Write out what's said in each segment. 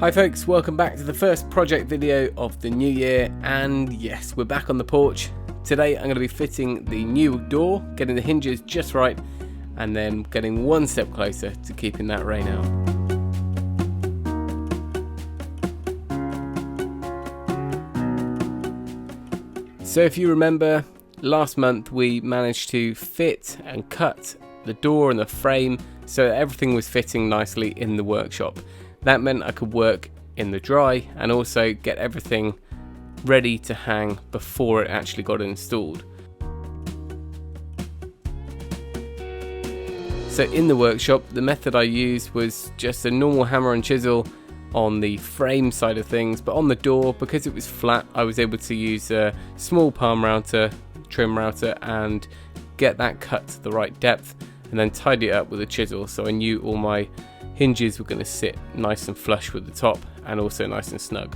Hi folks, welcome back to the first project video of the new year, and yes, we're back on the porch. Today I'm going to be fitting the new door, getting the hinges just right, and then getting one step closer to keeping that rain out. So if you remember, last month we managed to fit and cut the door and the frame so that everything was fitting nicely in the workshop. That meant I could work in the dry and also get everything ready to hang before it actually got installed. So in the workshop, the method I used was just a normal hammer and chisel on the frame side of things, but on the door, because it was flat, I was able to use a small palm router, trim router, and get that cut to the right depth and then tidy it up with a chisel, so I knew all my hinges were going to sit nice and flush with the top and also nice and snug.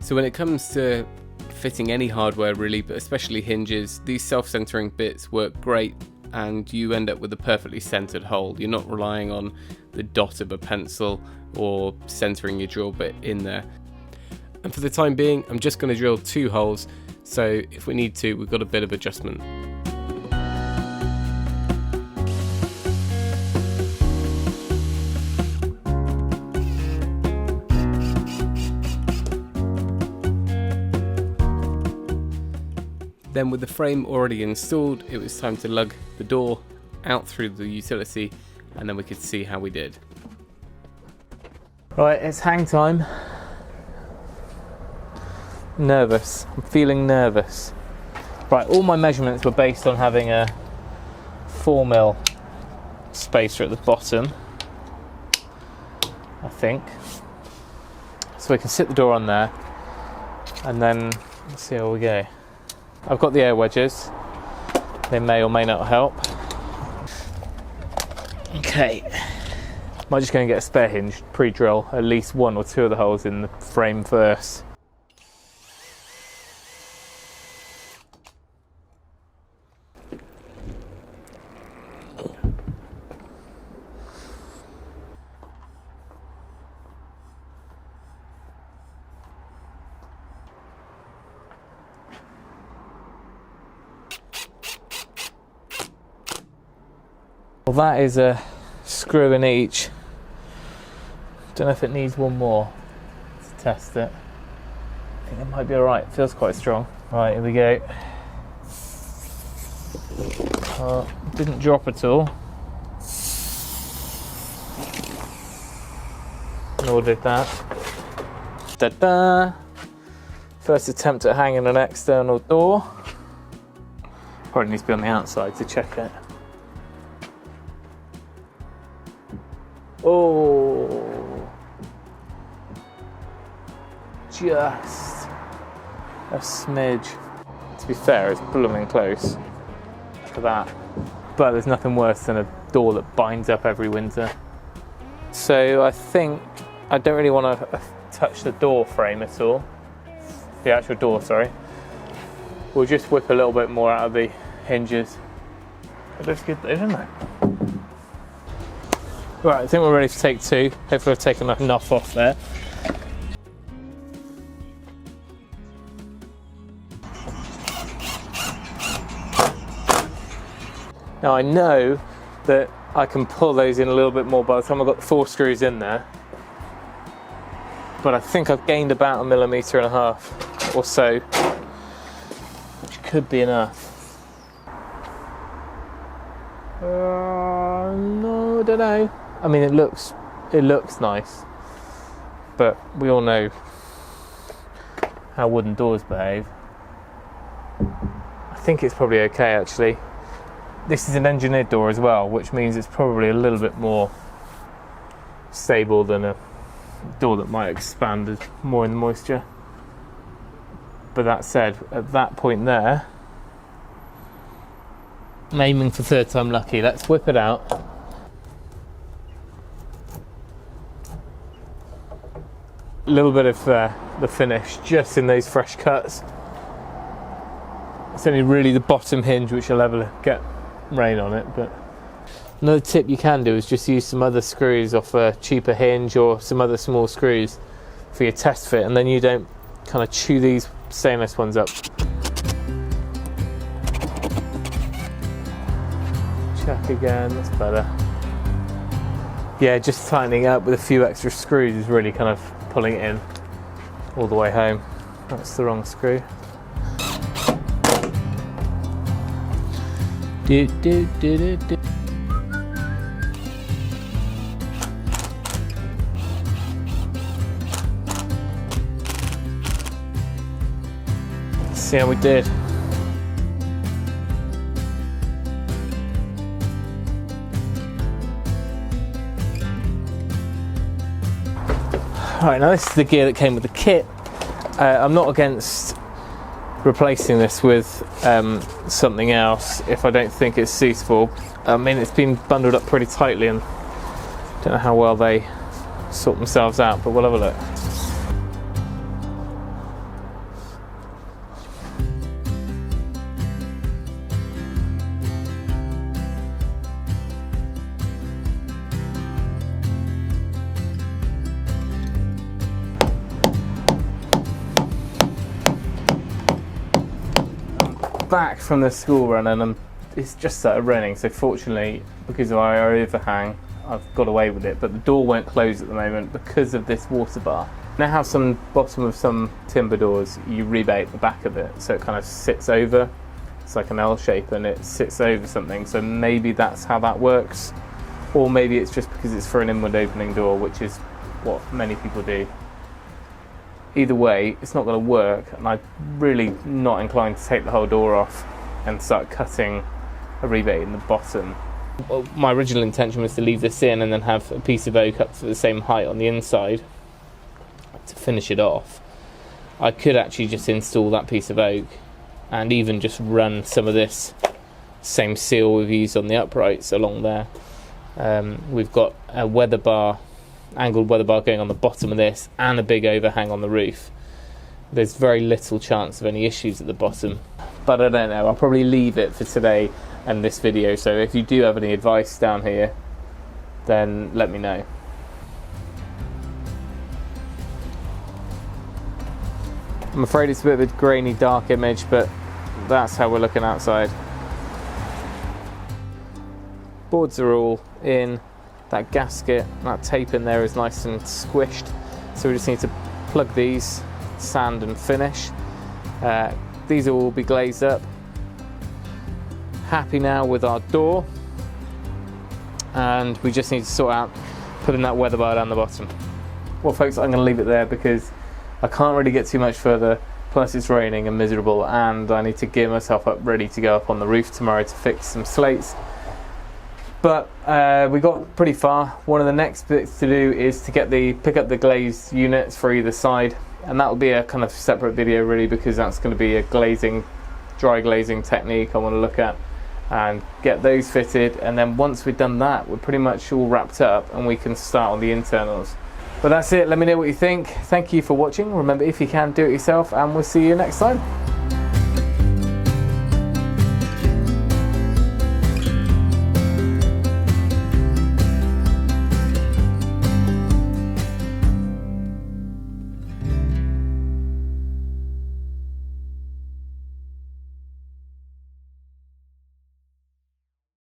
So when it comes to fitting any hardware really, but especially hinges, these self-centering bits work great and you end up with a perfectly centered hole. You're not relying on the dot of a pencil or centering your drill bit in there. And for the time being, I'm just going to drill 2 holes, so if we need to, we've got a bit of adjustment. Then with the frame already installed, it was time to lug the door out through the utility and then we could see how we did. Right, it's hang time. Nervous, I'm feeling nervous. Right, all my measurements were based on having a 4mm spacer at the bottom, I think. So we can sit the door on there and then let's see how we go. I've got the air wedges, they may or may not help. Okay, I'm just going to get a spare hinge, pre-drill at least 1 or 2 of the holes in the frame first. Well, that is a screw in each. Don't know if it needs one more to test it. I think it might be alright, it feels quite strong. Right, here we go. Didn't drop at all. Nor did that. Ta-da! First attempt at hanging an external door. Probably needs to be on the outside to check it. Oh, just a smidge. To be fair, it's blooming close to that. But there's nothing worse than a door that binds up every winter. So I think I don't really want to touch the door frame at all. The actual door, sorry. We'll just whip a little bit more out of the hinges. It looks good though, doesn't it? Right, I think we're ready for take 2. Hopefully I've taken enough off there. Now I know that I can pull those in a little bit more by the time I've got the 4 screws in there. But I think I've gained about 1.5 millimeters or so, which could be enough. No, I don't know. I mean, it looks nice, but we all know how wooden doors behave. I think it's probably okay actually. This is an engineered door as well, which means it's probably a little bit more stable than a door that might expand more in the moisture. But that said, at that point there, I'm aiming for 3rd time lucky. Let's whip it out. A little bit of the finish just in those fresh cuts. It's only really the bottom hinge which will ever get rain on it, but Another tip you can do is just use some other screws off a cheaper hinge or some other small screws for your test fit, and then you don't kind of chew these stainless ones up. Check again, that's better. Yeah, just tightening up with a few extra screws is really kind of pulling it in all the way home. That's the wrong screw. Do. See how we did. Alright, now this is the gear that came with the kit. I'm not against replacing this with something else if I don't think it's suitable. I mean, it's been bundled up pretty tightly and don't know how well they sort themselves out, but we'll have a look. Back from the school run, and it's just started raining, so fortunately, because of our overhang, I've got away with it, but the door won't close at the moment because of this water bar. Now how some bottom of some timber doors, you rebate the back of it so it kind of sits over. It's like an L shape and it sits over something, so maybe that's how that works, or maybe it's just because it's for an inward opening door, which is what many people do. Either way, it's not going to work, and I'm really not inclined to take the whole door off and start cutting a rebate in the bottom. Well, my original intention was to leave this in and then have a piece of oak up to the same height on the inside to finish it off. I could actually just install that piece of oak and even just run some of this same seal we've used on the uprights along there. We've got a weather bar, angled weather bar going on the bottom of this, and a big overhang on the roof. There's very little chance of any issues at the bottom, but I don't know, I'll probably leave it for today and this video, so if you do have any advice down here, then let me know. I'm afraid it's a bit of a grainy, dark image, but that's how we're looking outside. Boards are all in. That gasket, that tape in there is nice and squished, so we just need to plug these, sand and finish. These will all be glazed up. Happy now with our door, and we just need to sort out putting that weather bar down the bottom. Well folks, I'm going to leave it there because I can't really get too much further, plus it's raining and miserable, and I need to gear myself up ready to go up on the roof tomorrow to fix some slates. But we got pretty far. One of the next bits to do is to pick up the glazed units for either side, and that will be a kind of separate video really, because that's going to be a dry glazing technique I want to look at and get those fitted, and then once we've done that, we're pretty much all wrapped up and we can start on the internals. But that's it, let me know what you think. Thank you for watching. Remember, if you can, do it yourself, and we'll see you next time.